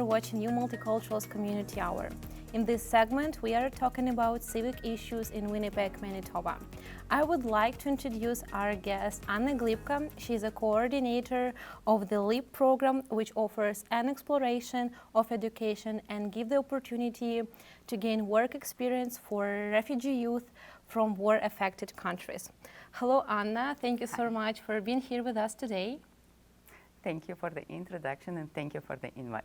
watching New Multicultural's Community Hour. In this segment, we are talking about civic issues in Winnipeg, Manitoba. I would like to introduce our guest, Anna Glibka. She's a coordinator of the LEEP program, which offers an exploration of education and give the opportunity to gain work experience for refugee youth from war-affected countries. Hello, Anna. Thank you so much for being here with us today. Thank you for the introduction and thank you for the invite.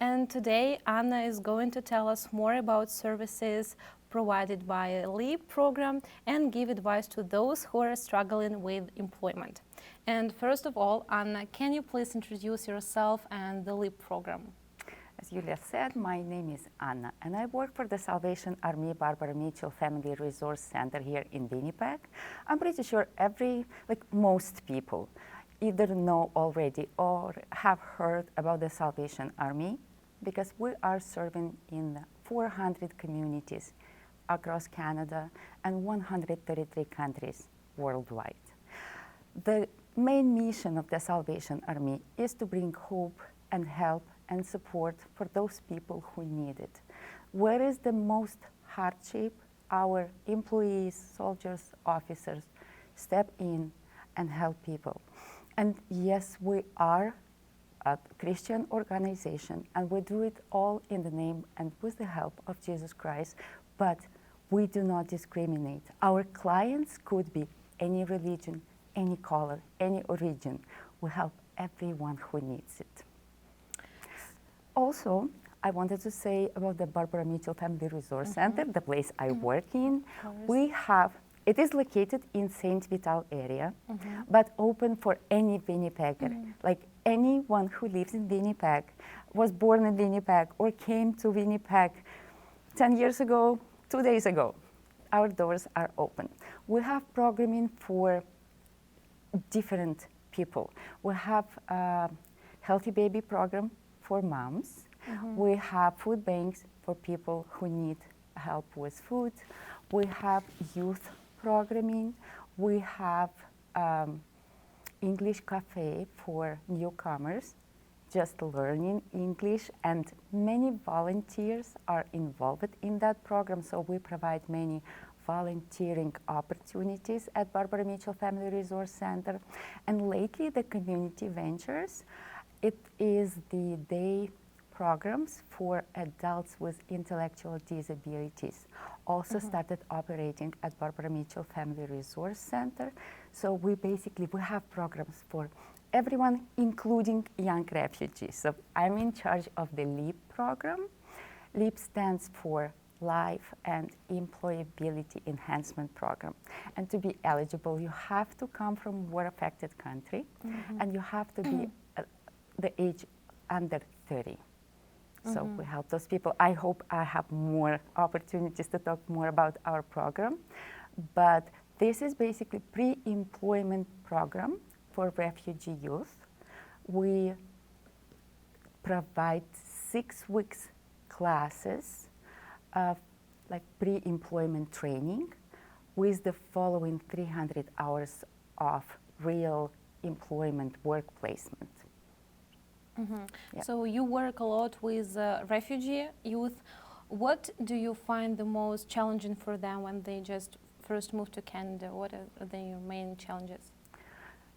And today, Anna is going to tell us more about services provided by a LEEP program and give advice to those who are struggling with employment. And first of all, Anna, can you please introduce yourself and the LEEP program? As Yuliia said, my name is Anna, and I work for the Salvation Army Barbara Mitchell Family Resource Center here in Winnipeg. I'm pretty sure most people either know already or have heard about the Salvation Army because we are serving in 400 communities across Canada and 133 countries worldwide. The main mission of the Salvation Army is to bring hope and help and support for those people who need it. Where is the most hardship, our employees, soldiers, officers step in and help people. And yes, we are a Christian organization and we do it all in the name and with the help of Jesus Christ, but we do not discriminate. Our clients could be any religion, any color, any origin. We help everyone who needs it. Also, I wanted to say about the Barbara Mitchell Family Resource Center, the place I work in. It is located in St. Vital area, but open for any Winnipegger. Like anyone who lives in Winnipeg, was born in Winnipeg, or came to Winnipeg 10 years ago, 2 days ago. Our doors are open. We have programming for different people. We have a healthy baby program for moms. We have food banks for people who need help with food. We have youth programming. We have English cafe for newcomers, just learning English, and many volunteers are involved in that program, so we provide many volunteering opportunities at Barbara Mitchell Family Resource Center. And lately, the community ventures, it is the day programs for adults with intellectual disabilities, also started operating at Barbara Mitchell Family Resource Center. So we have programs for everyone, including young refugees. So I'm in charge of the LEEP program. LEEP stands for Life and Employability Enhancement Program. And to be eligible, you have to come from war-affected country, and you have to be the age under 30. So we help those people. I hope I have more opportunities to talk more about our program. But this is basically pre-employment program for refugee youth. We provide 6 weeks classes of pre-employment training with the following 300 hours of real employment work placement. So you work a lot with refugee youth. What do you find the most challenging for them when they just first move to Canada? What are their main challenges?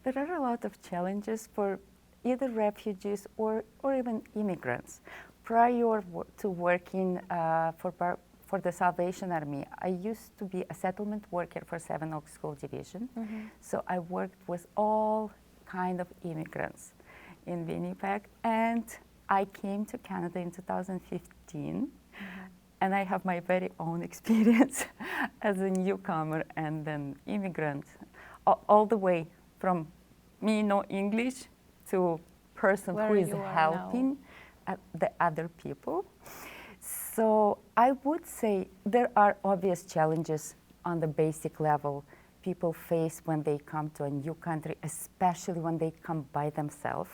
There are a lot of challenges for either refugees or even immigrants. Prior to working for the Salvation Army, I used to be a settlement worker for Seven Oaks School Division. So I worked with all kind of immigrants in Winnipeg, and I came to Canada in 2015, and I have my very own experience as a newcomer and an immigrant, all the way from me know English to person who is helping the other people. So I would say there are obvious challenges on the basic level people face when they come to a new country, especially when they come by themselves.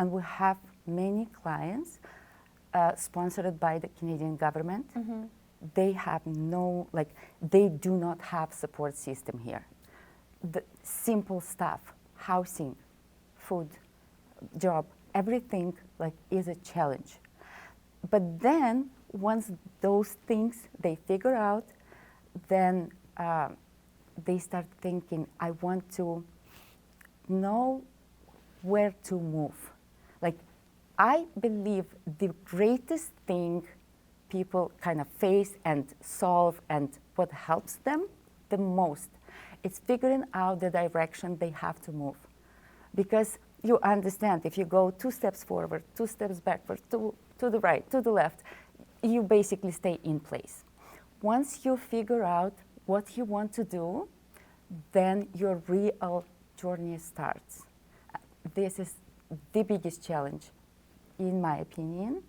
And we have many clients sponsored by the Canadian government. They have they do not have support system here. The simple stuff, housing, food, job, everything is a challenge. But then, once those things they figure out, then they start thinking, I want to know where to move. Like, I believe the greatest thing people kind of face and solve and what helps them the most is figuring out the direction they have to move. Because you understand, if you go 2 steps forward, 2 steps backward, to the right, to the left, you basically stay in place. Once you figure out what you want to do, then your real journey starts. This is the biggest challenge, in my opinion,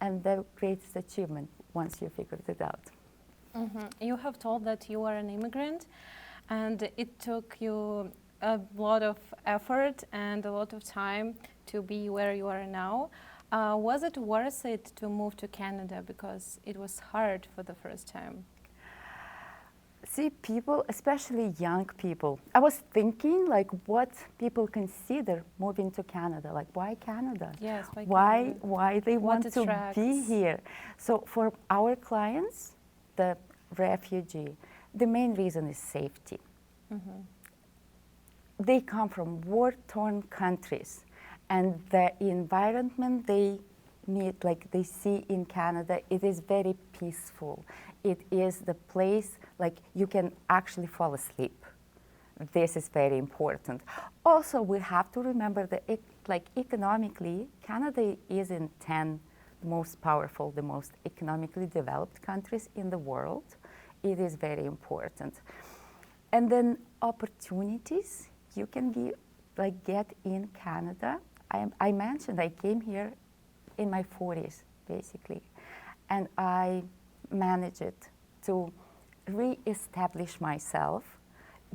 and the greatest achievement once you figured it out. Mm-hmm. You have told that you are an immigrant, and it took you a lot of effort and a lot of time to be where you are now. Was it worth it to move to Canada because it was hard for the first time? See, people, especially young people, I was thinking like what people consider moving to Canada, like why Canada? Yes, why they What want to be here. So for our clients, the refugee, the main reason is safety. Mm-hmm. They come from war-torn countries, and the environment they meet, like they see in Canada, it is very peaceful. It is the place like you can actually fall asleep. This is very important. Also, we have to remember that like economically, Canada is in 10 most powerful, the most economically developed countries in the world. It is very important. And then opportunities you can get in Canada. I mentioned I came here in my 40s, basically, and I managed to re-establish myself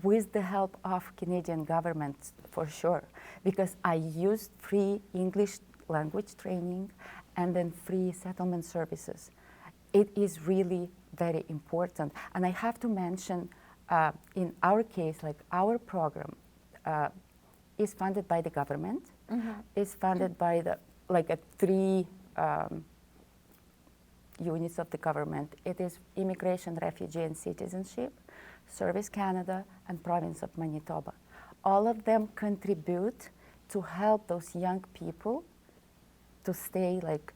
with the help of Canadian government, for sure, because I used free English language training and then free settlement services. It is really very important. And I have to mention, in our case, like our program is funded by the government, is funded by the, like a 3 units of the government. It is Immigration, Refugee and Citizenship, Service Canada, and Province of Manitoba. All of them contribute to help those young people to stay like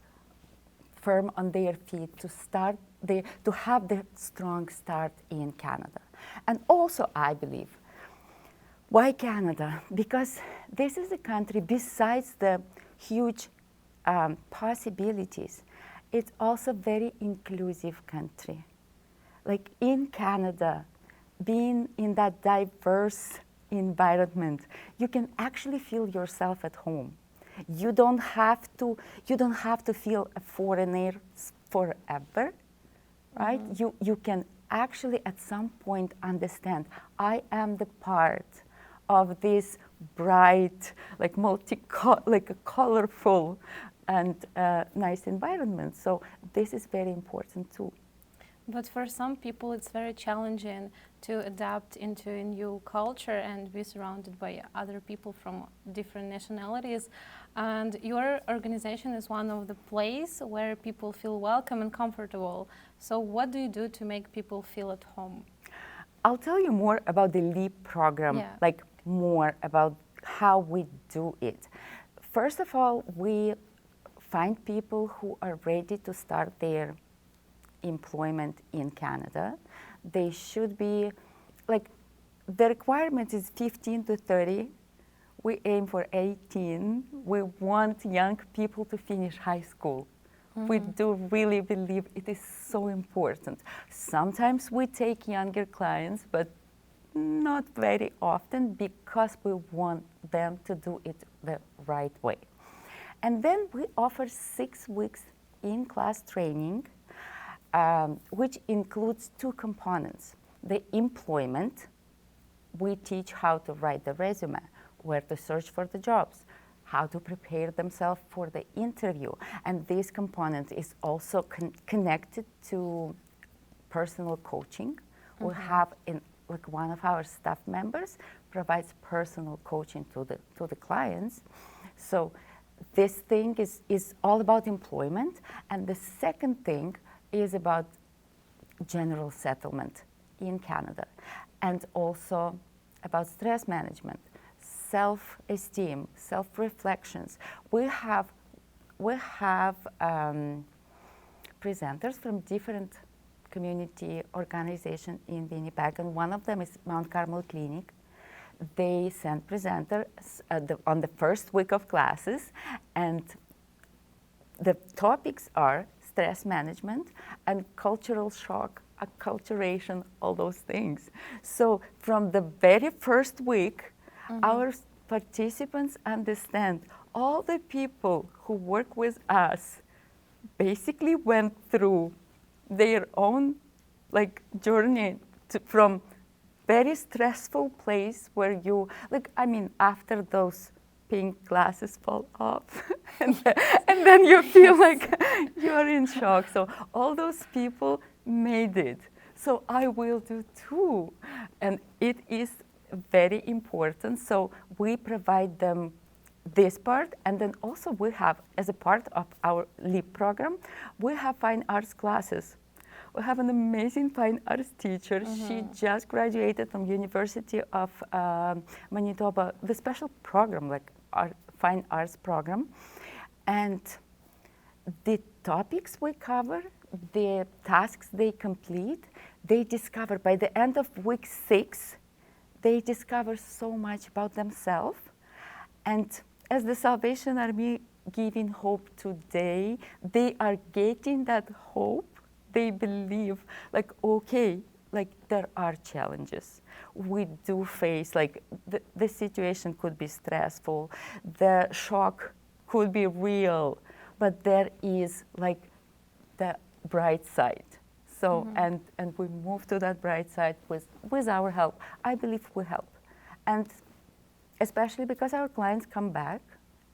firm on their feet, to have the strong start in Canada. And also, I believe, why Canada? Because this is a country, besides the huge possibilities, it's also a very inclusive country. Like in Canada, being in that diverse environment, you can actually feel yourself at home. You don't have to feel a foreigner forever, right? You can actually at some point understand, I am the part of this bright, like like a colorful and nice environment. So this is very important too. But for some people, it's very challenging to adapt into a new culture and be surrounded by other people from different nationalities. And your organization is one of the places where people feel welcome and comfortable. So what do you do to make people feel at home? I'll tell you more about the LEEP program, like more about how we do it. First of all, we find people who are ready to start their employment in Canada. They should be, like, the requirement is 15 to 30. We aim for 18. We want young people to finish high school. We do really believe it is so important. Sometimes we take younger clients, but not very often, because we want them to do it the right way. And then we offer 6 weeks in-class training, which includes 2 components. The employment, we teach how to write the resume, where to search for the jobs, how to prepare themselves for the interview. And this component is also connected to personal coaching. We have, like, one of our staff members provides personal coaching to the clients. So this thing is all about employment, and the second thing is about general settlement in Canada, and also about stress management, self-esteem, self-reflections. We have presenters from different community organizations in Winnipeg, and one of them is Mount Carmel Clinic. They send presenters on the first week of classes, and the topics are stress management and cultural shock, acculturation, all those things. So from the very first week, our participants understand all the people who work with us basically went through their own journey from very stressful place where you, after those pink glasses fall off and then you feel like you're in shock. So all those people made it. So I will do too. And it is very important. So we provide them this part, and then also we have, as a part of our LEEP program, we have fine arts classes. We have an amazing fine arts teacher. She just graduated from University of Manitoba, the special program, fine arts program. And the topics we cover, the tasks they complete, they discover by the end of week 6, they discover so much about themselves. And as the Salvation Army giving hope today, they are getting that hope. They believe, there are challenges. We do face, the situation could be stressful, the shock could be real, but there is, the bright side. So, and we move to that bright side with our help. I believe we help. And especially because our clients come back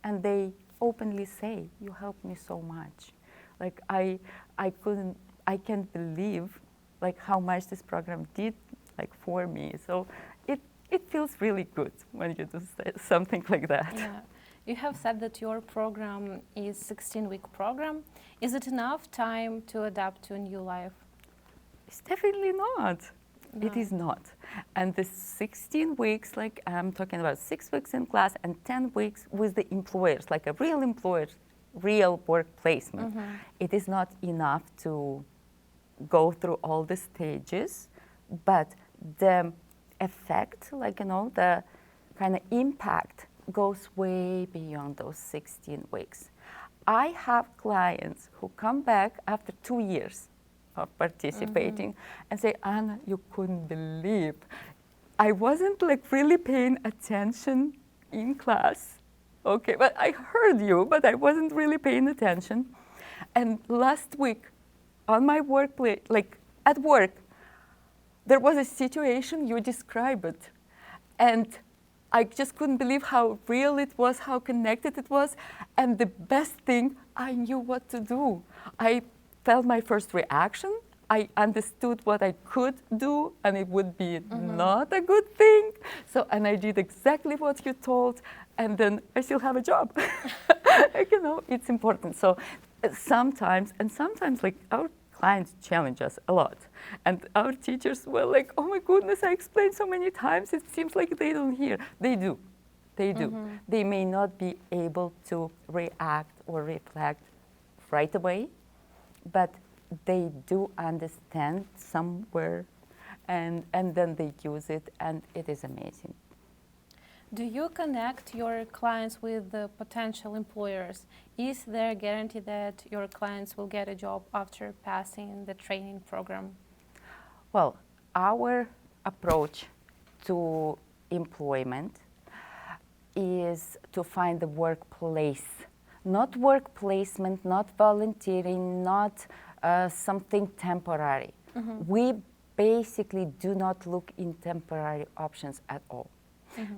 and they openly say, you helped me so much. I can't believe how much this program did for me. So it feels really good when you do something like that. Yeah. You have said that your program is 16-week program. Is it enough time to adapt to a new life? It's definitely not. No. It is not. And the 16 weeks, I'm talking about 6 weeks in class and 10 weeks with the employers, a real employer, real work placement. It is not enough to go through all the stages, but the effect, the kind of impact goes way beyond those 16 weeks. I have clients who come back after 2 years of participating and say, Anna, you couldn't believe. I wasn't really paying attention in class. Okay, but I heard you, but I wasn't really paying attention. And last week, on my workplace, at work, there was a situation, you described it. And I just couldn't believe how real it was, how connected it was. And the best thing, I knew what to do. I felt my first reaction. I understood what I could do, and it would be not a good thing. So, and I did exactly what you told, and then I still have a job. It's important. So sometimes our clients challenge us a lot. And our teachers were like, oh my goodness, I explained so many times, it seems like they don't hear. They do. They do. They may not be able to react or reflect right away, but they do understand somewhere, and then they use it, and it is amazing. Do you connect your clients with the potential employers? Is there a guarantee that your clients will get a job after passing the training program? Well, our approach to employment is to find the workplace, not work placement, not volunteering, not something temporary. We basically do not look in temporary options at all.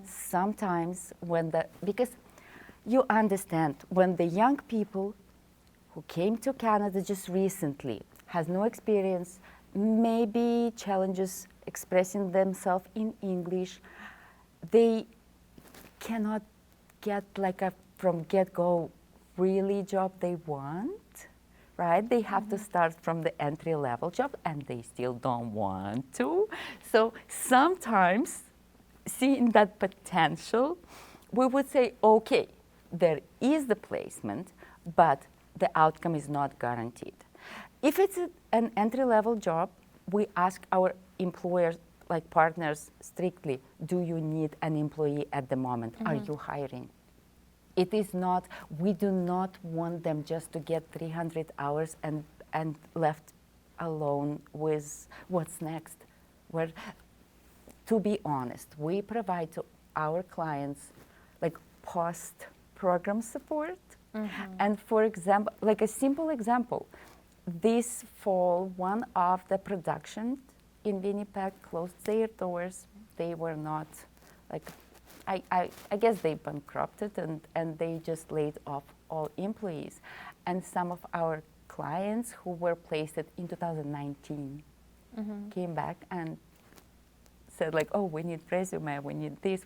Sometimes because you understand, when the young people who came to Canada just recently has no experience, maybe challenges expressing themselves in English, they cannot get from get-go really job they want, right? They have to start from the entry-level job, and they still don't want to. So sometimes, seeing that potential, we would say, okay, there is the placement, but the outcome is not guaranteed. If it's an entry-level job, we ask our employers, like partners, strictly, do you need an employee at the moment? Are you hiring? It is not, we do not want them just to get 300 hours and left alone with what's next. Where, to be honest, we provide to our clients like post-program support. And for example, like a simple example, this fall, one of the productions in Winnipeg closed their doors. They were not, like, I guess they bankrupted and they just laid off all employees. And some of our clients who were placed in 2019 came back and said like, oh, we need resume, we need this.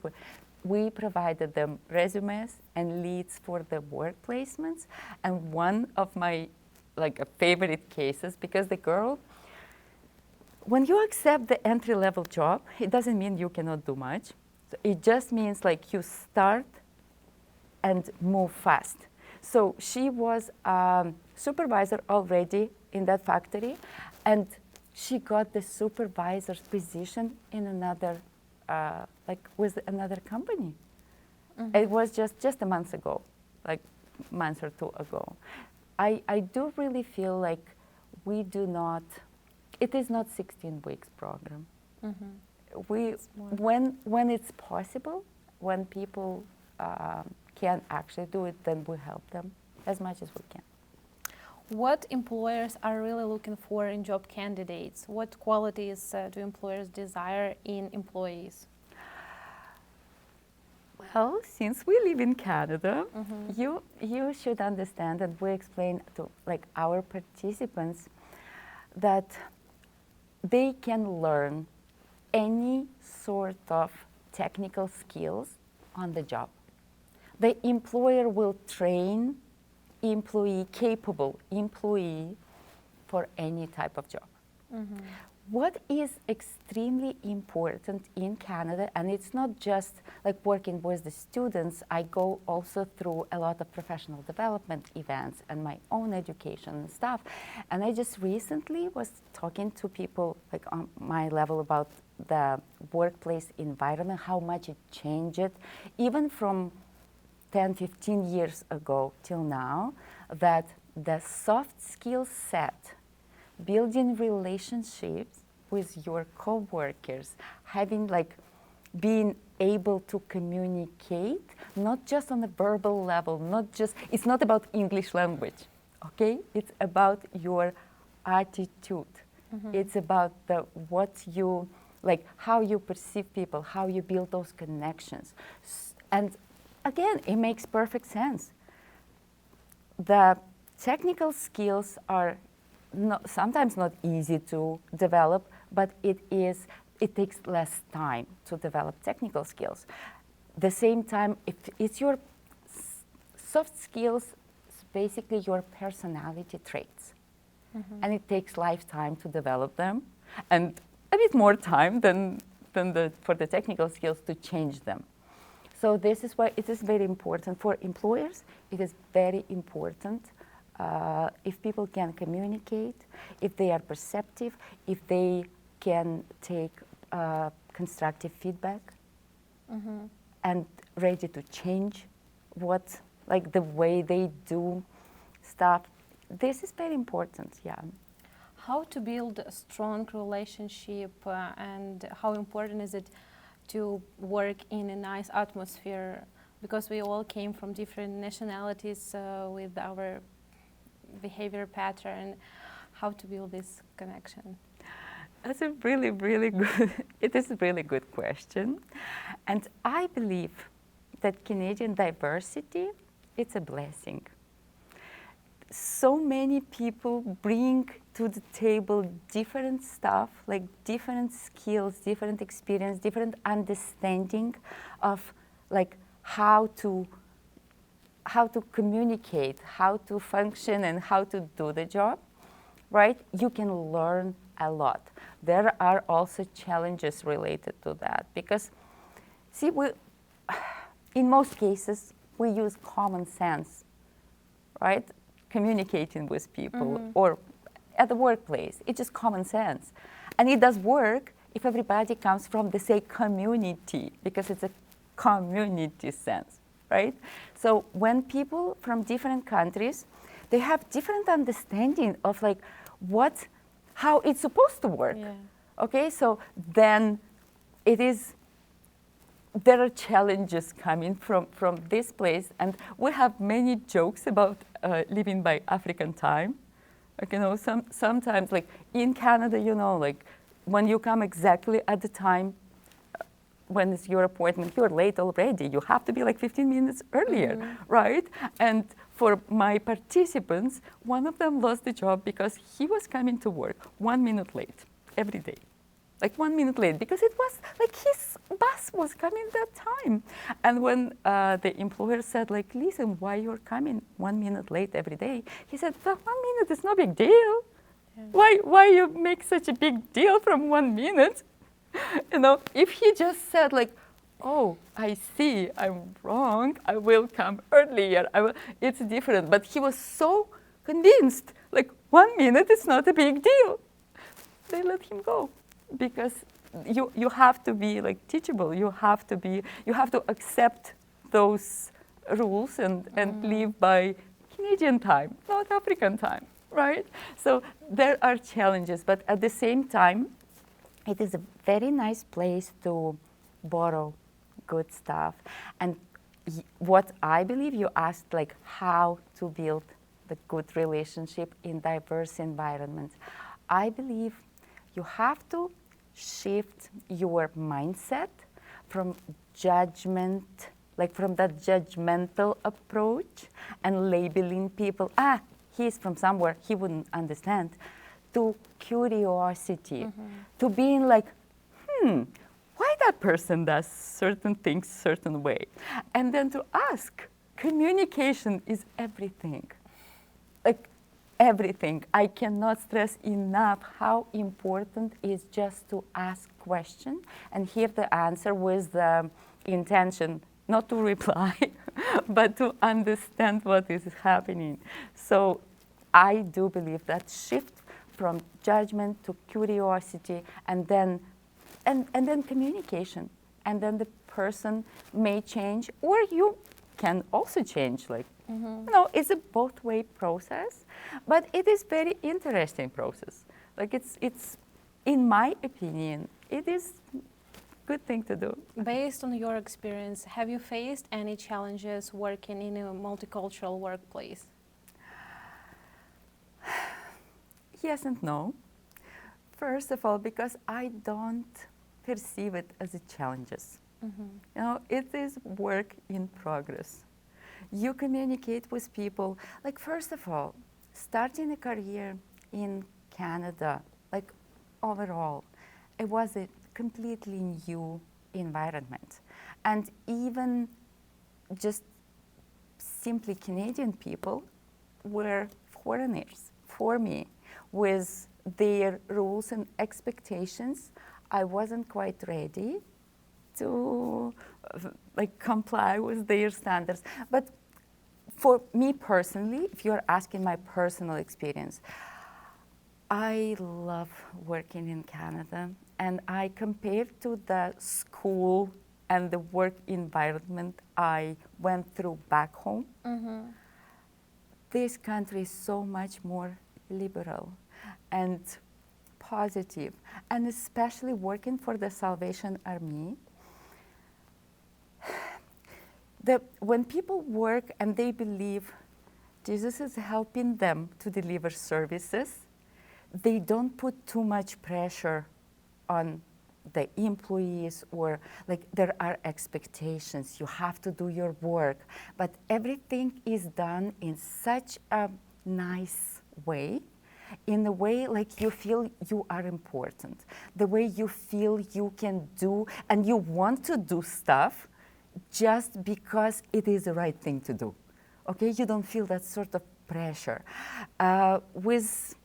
We provided them resumes and leads for the work placements. And one of my favorite cases, because the girl, when you accept the entry-level job, it doesn't mean you cannot do much. So it just means like you start and move fast. So she was a supervisor already in that factory, and she got the supervisor's position in another, with another company. It was just a month ago, like a month or two ago. I do really feel like we do not, it is not 16 weeks program. When it's possible, when people can actually do it, then we help them as much as we can. What employers are really looking for in job candidates? What qualities do employers desire in employees? Well, since we live in Canada, you should understand, and we explain to our participants that they can learn any sort of technical skills on the job. The employer will train capable employee for any type of job. What is extremely important in Canada, and it's not just like working with the students, I go also through a lot of professional development events and my own education and stuff. And I just recently was talking to people like on my level about the workplace environment, how much it changed, even from 10, 15 years ago till now, that the soft skill set, building relationships with your co-workers, being able to communicate, not just on a verbal level, it's not about English language, okay? It's about your attitude. It's about how you perceive people, how you build those connections. And again, it makes perfect sense. The technical skills are sometimes not easy to develop, but it takes less time to develop technical skills. The same time, if it's your soft skills, it's basically your personality traits. And it takes lifetime to develop them, and a bit more time than for the technical skills to change them. So this is why it is very important for employers. It is very important if people can communicate, if they are perceptive, if they can take constructive feedback and ready to change the way they do stuff. This is very important, yeah. How to build a strong relationship and how important is it to work in a nice atmosphere, because we all came from different nationalities with our behavior pattern. How to build this connection? That's a really, really good, it is a really good question. And I believe that Canadian diversity, it's a blessing. So many people bring to the table different stuff, like different skills, different experience, different understanding of how to how to communicate, how to function, and how to do the job, right? You can learn a lot. There are also challenges related to that because, see, in most cases, we use common sense, right? Communicating with people or at the workplace. It's just common sense. And it does work if everybody comes from the same community, because it's a community sense, right? So when people from different countries, they have different understanding of like how it's supposed to work. Yeah. Okay, so then there are challenges coming from this place, and we have many jokes about living by African time. Like, you know, sometimes like in Canada, you know, like when you come exactly at the time when it's your appointment, you're late already. You have to be like 15 minutes earlier, right? And for my participants, one of them lost the job because he was coming to work 1 minute late every day. Like 1 minute late, because it was like his bus was coming that time. And when the employer said, like, listen, why you're coming 1 minute late every day? He said, well, 1 minute is no big deal. Yeah. Why you make such a big deal from 1 minute? You know, if he just said like, oh, I see, I'm wrong, I will come earlier, it's different. But he was so convinced, like 1 minute is not a big deal. They let him go. Because you have to be like teachable. You have to accept those rules and live by Canadian time, not African time, right? So there are challenges, but at the same time, it is a very nice place to borrow good stuff. And what I believe, you asked like how to build the good relationship in diverse environments. I believe you have to shift your mindset from judgment, like from that judgmental approach and labeling people, he's from somewhere, he wouldn't understand, to curiosity, to being like, why that person does certain things certain way? And then to ask. Communication is everything. Like, everything. I cannot stress enough how important it is just to ask questions and hear the answer with the intention not to reply, but to understand what is happening. So I do believe that shift from judgment to curiosity, and then communication, and then the person may change, or you can also change. Like, you know, it's a both-way process, but it is very interesting process. Like, it's in my opinion, it is good thing to do. Based on your experience, have you faced any challenges working in a multicultural workplace? Yes and no. First of all, because I don't perceive it as a challenges. You know, it is work in progress. You communicate with people. Like, first of all, starting a career in Canada, like overall, it was a completely new environment. And even just simply Canadian people were foreigners for me, with their rules and expectations. I wasn't quite ready to like comply with their standards. But for me personally, if you're asking my personal experience, I love working in Canada, and I compared to the school and the work environment I went through back home. This country is so much more liberal and positive, and especially working for the Salvation Army. When people work and they believe Jesus is helping them to deliver services, they don't put too much pressure on the employees, or like there are expectations, you have to do your work, but everything is done in such a nice way, in a way like you feel you are important, the way you feel you can do and you want to do stuff just because it is the right thing to do, Okay, you don't feel that sort of pressure. With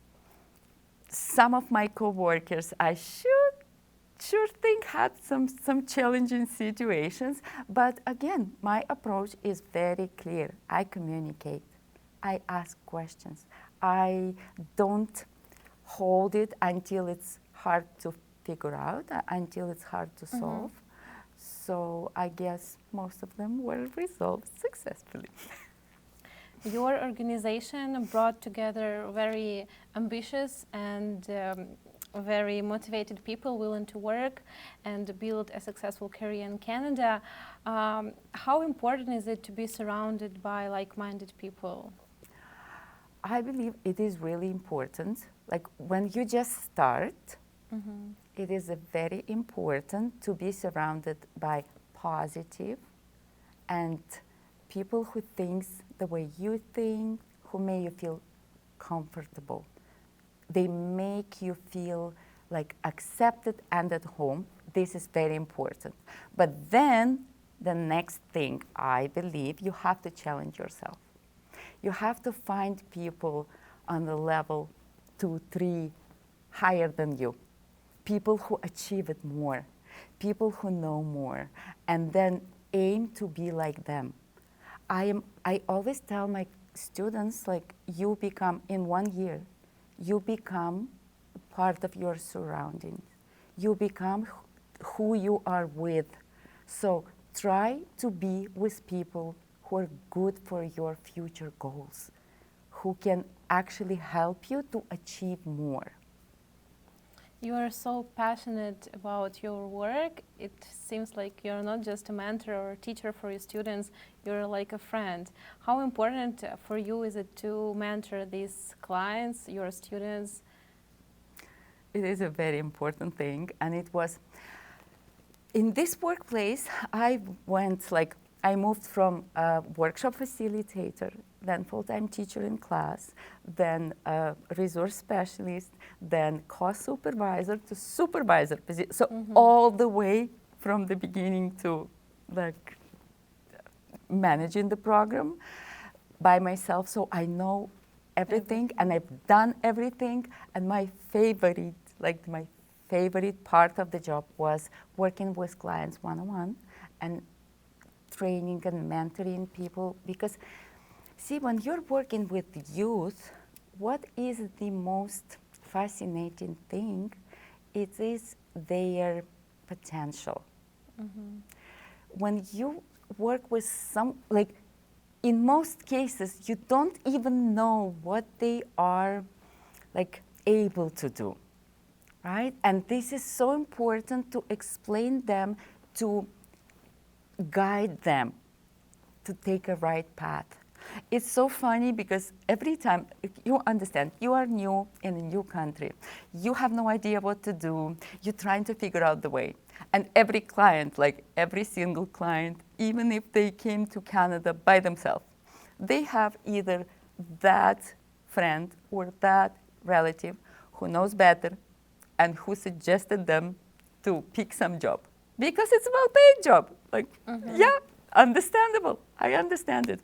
some of my coworkers, I sure think had some challenging situations, but again, my approach is very clear. I communicate, I ask questions, I don't hold it until it's hard to figure out, until it's hard to solve. So I guess most of them were resolved successfully. Your organization brought together very ambitious and very motivated people willing to work and build a successful career in Canada. How important is it to be surrounded by like-minded people? I believe it is really important. Like when you just start, it is very important to be surrounded by positive and people who think the way you think, who make you feel comfortable. They make you feel like accepted and at home. This is very important. But then the next thing, I believe, you have to challenge yourself. You have to find people on the level 2, 3 higher than you, people who achieve it more, people who know more, and then aim to be like them. I always tell my students, like, you become, in 1 year, you become part of your surroundings. You become who you are with. So try to be with people who are good for your future goals, who can actually help you to achieve more. You are so passionate about your work. It seems like you're not just a mentor or a teacher for your students, you're like a friend. How important for you is it to mentor these clients, your students? It is a very important thing, and it was, in this workplace, I moved from a workshop facilitator, then full-time teacher in class, then a resource specialist, then co-supervisor to supervisor position. So all the way from the beginning to like managing the program by myself. So I know everything and I've done everything. And my favorite part of the job was working with clients one-on-one and training and mentoring people, because see, when you're working with youth, what is the most fascinating thing? It is their potential. When you work with like, in most cases, you don't even know what they are like able to do, right? And this is so important to explain them, to guide them to take a right path. It's so funny because every time, you understand, you are new in a new country, you have no idea what to do, you're trying to figure out the way. And every client, like every single client, even if they came to Canada by themselves, they have either that friend or that relative who knows better and who suggested them to pick some job. Because it's a well-paid job. Like, yeah, understandable. I understand it.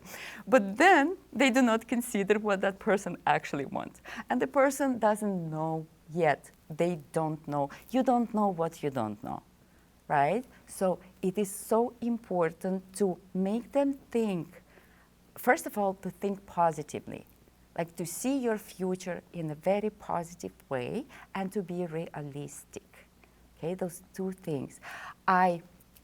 But then they do not consider what that person actually wants. And the person doesn't know yet. They don't know. You don't know what you don't know, right? So it is so important to make them think, first of all, to think positively, like to see your future in a very positive way and to be realistic. Okay, those two things.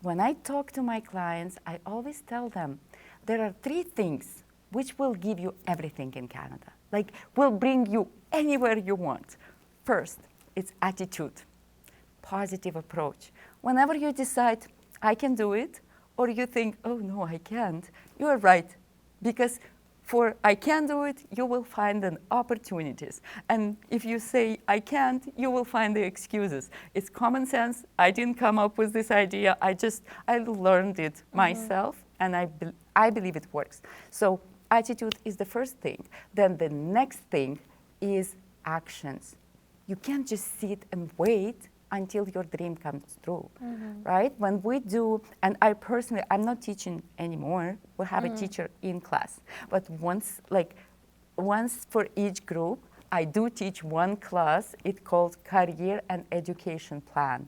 When I talk to my clients, I always tell them there are 3 things which will give you everything in Canada, like will bring you anywhere you want. First, it's attitude, positive approach. Whenever you decide, I can do it, or you think, oh no, I can't, you are right. Because for I can do it, you will find the opportunities. And if you say I can't, you will find the excuses. It's common sense. I didn't come up with this idea. I learned it myself, and I believe it works. So attitude is the first thing. Then the next thing is actions. You can't just sit and wait until your dream comes true, right? When we do, and I personally, I'm not teaching anymore. We have a teacher in class, but once for each group, I do teach one class. It's called Career and Education Plan.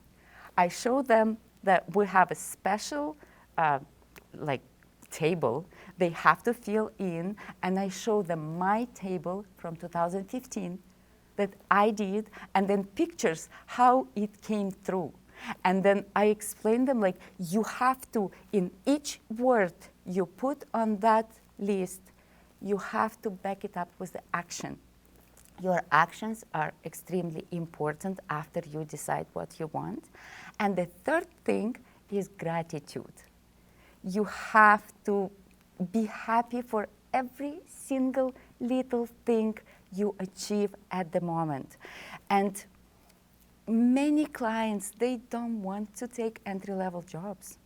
I show them that we have a special table they have to fill in, and I show them my table from 2015 that I did, and then pictures how it came through. And then I explain them like, you have to, in each word you put on that list, you have to back it up with the action. Your actions are extremely important after you decide what you want. And the third thing is gratitude. You have to be happy for every single little thing you achieve at the moment. And many clients, they don't want to take entry-level jobs,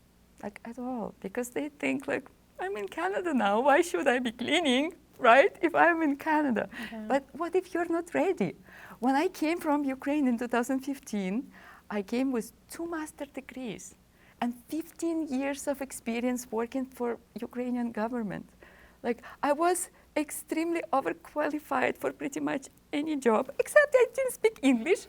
like at all, because they think like, I'm in Canada now, why should I be cleaning, right, if I'm in Canada? Okay. But what if you're not ready? When I came from Ukraine in 2015, I came with 2 master's degrees and 15 years of experience working for Ukrainian government. Like, I was extremely overqualified for pretty much any job, except I didn't speak English,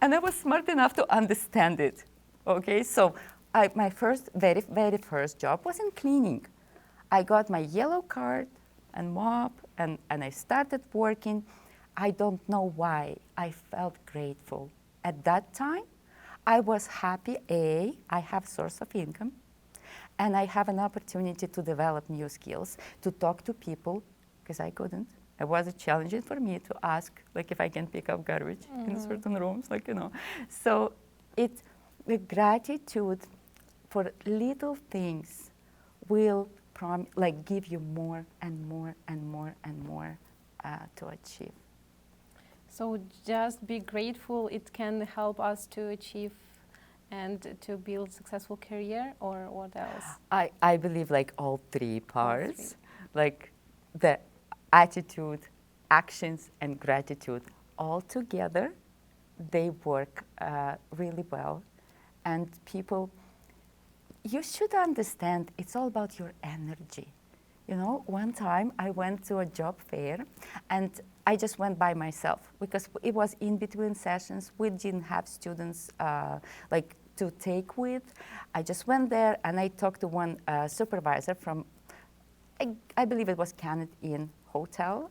and I was smart enough to understand it, okay? So my very first job was in cleaning. I got my yellow card and mop, and I started working. I don't know why. I felt grateful. At that time, I was happy, I have source of income, and I have an opportunity to develop new skills, to talk to people, because I couldn't. It was challenging for me to ask, like, if I can pick up garbage in certain rooms, like, you know. So it's the gratitude for little things will give you more and more and more and more to achieve. So just be grateful. It can help us to achieve and to build successful career, or what else? I believe like all three parts, like the attitude, actions, and gratitude all together, they work really well. And people, you should understand it's all about your energy. You know, one time I went to a job fair and I just went by myself because it was in between sessions. We didn't have students to take with. I just went there and I talked to one supervisor from, I believe it was Canada Inn Hotel.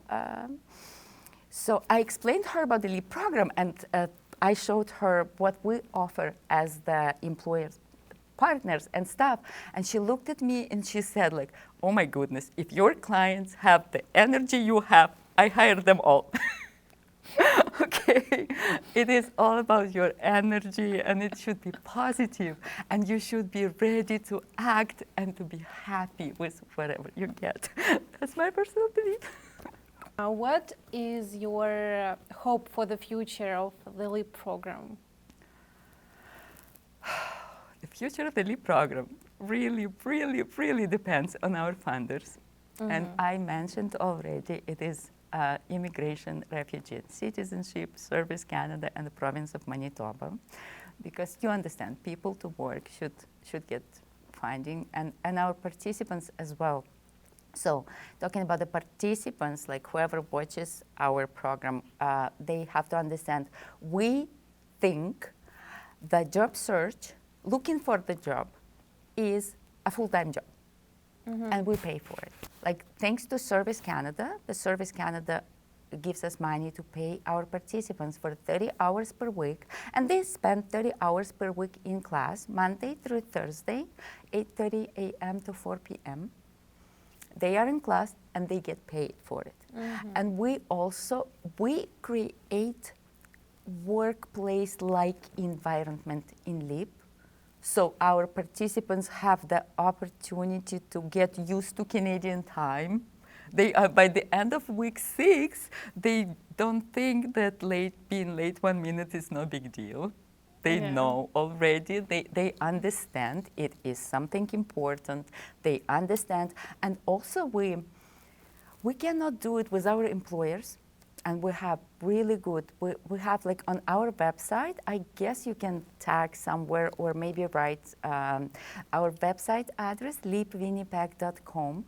So I explained to her about the LEEP program, and I showed her what we offer as the employers partners and stuff. And she looked at me and she said, like, oh my goodness, if your clients have the energy you have, I hire them all. Okay, it is all about your energy, and it should be positive, and you should be ready to act and to be happy with whatever you get. That's my personal belief. What is your hope for the future of the LEEP program? The future of the LEEP program really depends on our funders. And I mentioned already, it is immigration, refugee, citizenship, Service Canada, and the province of Manitoba. Because you understand, people to work should get funding, and our participants as well. So talking about the participants, like whoever watches our program, they have to understand, we think the job search, looking for the job, is a full-time job. And we pay for it. Like, thanks to Service Canada, the Service Canada gives us money to pay our participants for 30 hours per week, and they spend 30 hours per week in class, Monday through Thursday, 8:30 a.m. to 4 p.m. They are in class and they get paid for it. And we create workplace-like environment in LEEP. So our participants have the opportunity to get used to Canadian time. They are, by the end of week 6, they don't think that being late 1 minute is no big deal. They know already, they understand it is something important. They understand, and also we cannot do it with our employers and we have really good, we have like on our website, I guess you can tag somewhere or maybe write our website address, leepwinnipeg.com.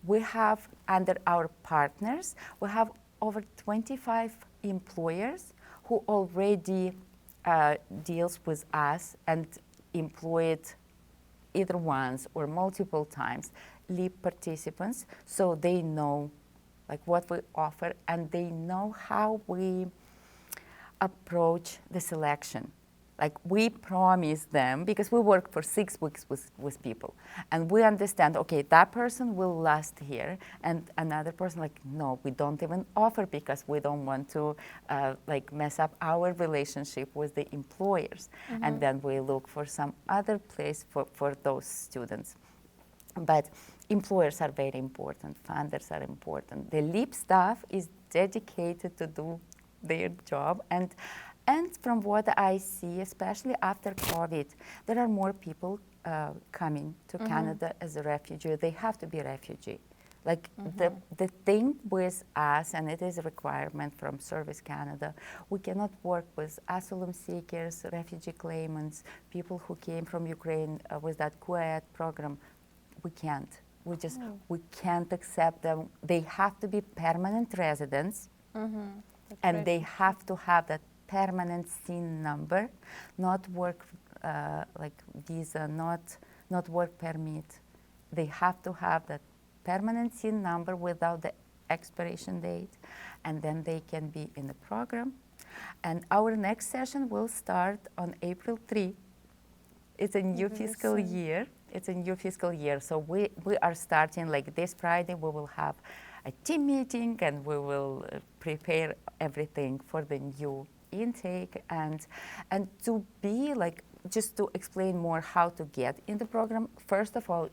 We have under our partners, we have over 25 employers who already deals with us and employed either once or multiple times LEEP participants, so they know like what we offer and they know how we approach the selection. Like we promise them, because we work for 6 weeks with people, and we understand, okay, that person will last here, and another person, like, no, we don't even offer because we don't want to like mess up our relationship with the employers. And then we look for some other place for those students. But employers are very important, funders are important. The LEEP staff is dedicated to do their job, and from what I see, especially after COVID, there are more people coming to Canada as a refugee. They have to be refugee. Like the thing with us, and it is a requirement from Service Canada, we cannot work with asylum seekers, refugee claimants, people who came from Ukraine with that QAED program. We can't. We can't accept them. They have to be permanent residents, and they have to have that permanent SIN number, not work like visa, not work permit. They have to have that permanent SIN number without the expiration date, and then they can be in the program. And our next session will start on April 3. It's a new fiscal year. It's a new fiscal year. So we are starting like this Friday. We will have a team meeting and we will prepare everything for the new intake, and to be like, just to explain more how to get in the program. First of all,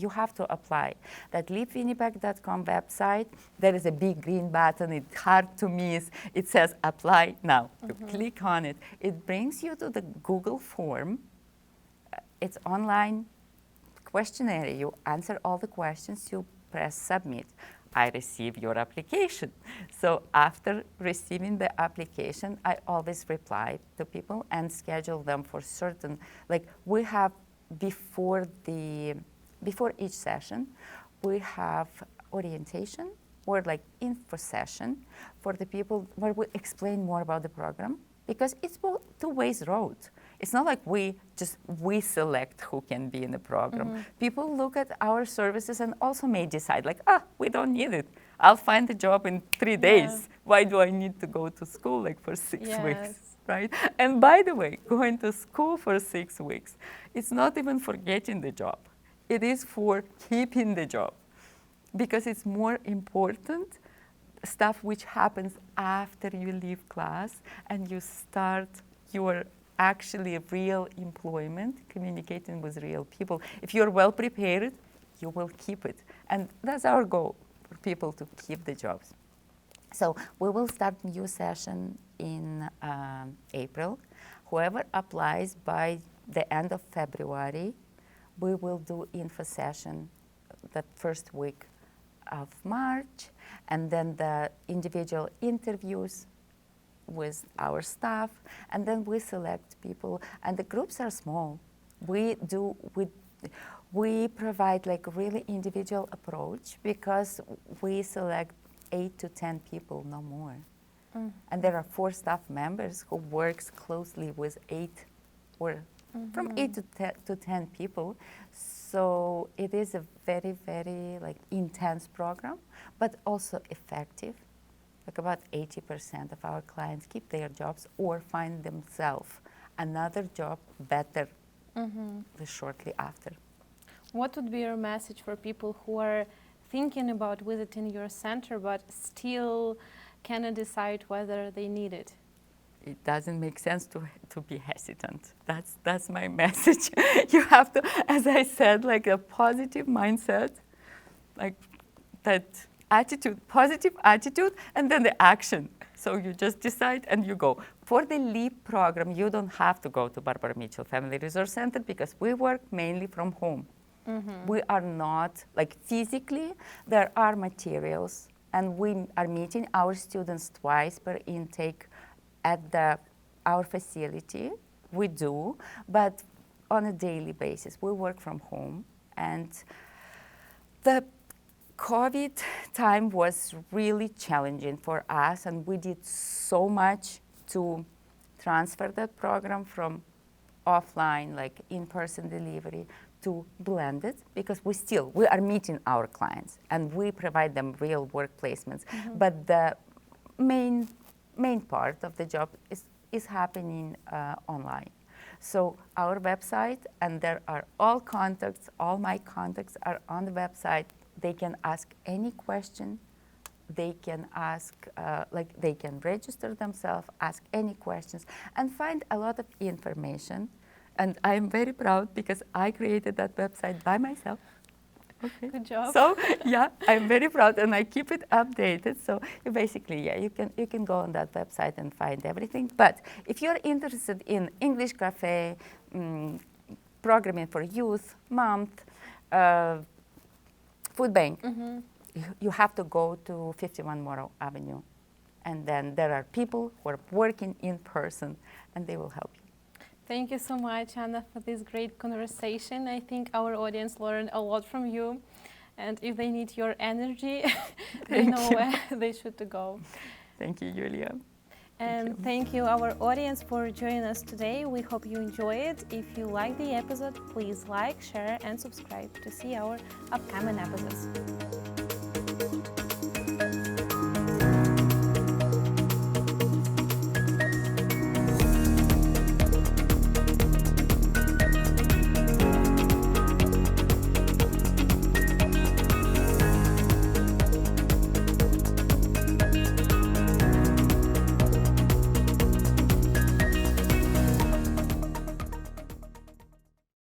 you have to apply. That leepwinnipeg.com website, there is a big green button. It's hard to miss. It says apply now. You click on it. It brings you to the Google form. It's online questionnaire. You answer all the questions. You press submit. I receive your application. So after receiving the application, I always reply to people and schedule them for certain, like we have before each session, we have orientation or like info session for the people where we explain more about the program, because it's both two-way road. It's not like we select who can be in the program. People look at our services and also may decide like, we don't need it. I'll find a job in 3 days. Why do I need to go to school like for 6 weeks, right? And by the way, going to school for 6 weeks, it's not even for getting the job. It is for keeping the job, because it's more important stuff which happens after you leave class and you start your actually real employment, communicating with real people. If you're well prepared, you will keep it. And that's our goal, for people to keep the jobs. So we will start new session in April. Whoever applies by the end of February, we will do info session that first week of March, and then the individual interviews with our staff, and then we select people, and the groups are small. We provide like a really individual approach, because we select 8 to 10 people, no more. And there are 4 staff members who works closely with 8 or from 8 to 10 people. So it is a very, very like intense program, but also effective. Like about 80% of our clients keep their jobs or find themselves another job better shortly after. What would be your message for people who are thinking about visiting your center but still cannot decide whether they need it? It doesn't make sense to be hesitant. That's my message. You have to, as I said, like a positive mindset, like that attitude, positive attitude, and then the action. So you just decide and you go. For the LEEP program, you don't have to go to Barbara Mitchell Family Resource Center, because we work mainly from home. We are not, like physically, there are materials and we are meeting our students twice per intake at our facility. We do, but on a daily basis. We work from home, and the COVID time was really challenging for us, and we did so much to transfer that program from offline, like in-person delivery, to blended, because we are meeting our clients and we provide them real work placements. But the main part of the job is happening online. So our website, and there are all my contacts are on the website. They can ask any question. They can ask, they can register themselves, ask any questions, and find a lot of information. And I'm very proud because I created that website by myself. Okay. Good job. So yeah, I'm very proud, and I keep it updated. So basically, yeah, you can go on that website and find everything. But if you're interested in English Cafe, programming for youth, month, food bank, you have to go to 51 Morrow Avenue, and then there are people who are working in person, and they will help you. Thank you so much, Anna, for this great conversation. I think our audience learned a lot from you, and if they need your energy, they know where they should go. Thank you, Yuliia. And thank you, our audience, for joining us today. We hope you enjoy it. If you like the episode, please like, share, and subscribe to see our upcoming episodes.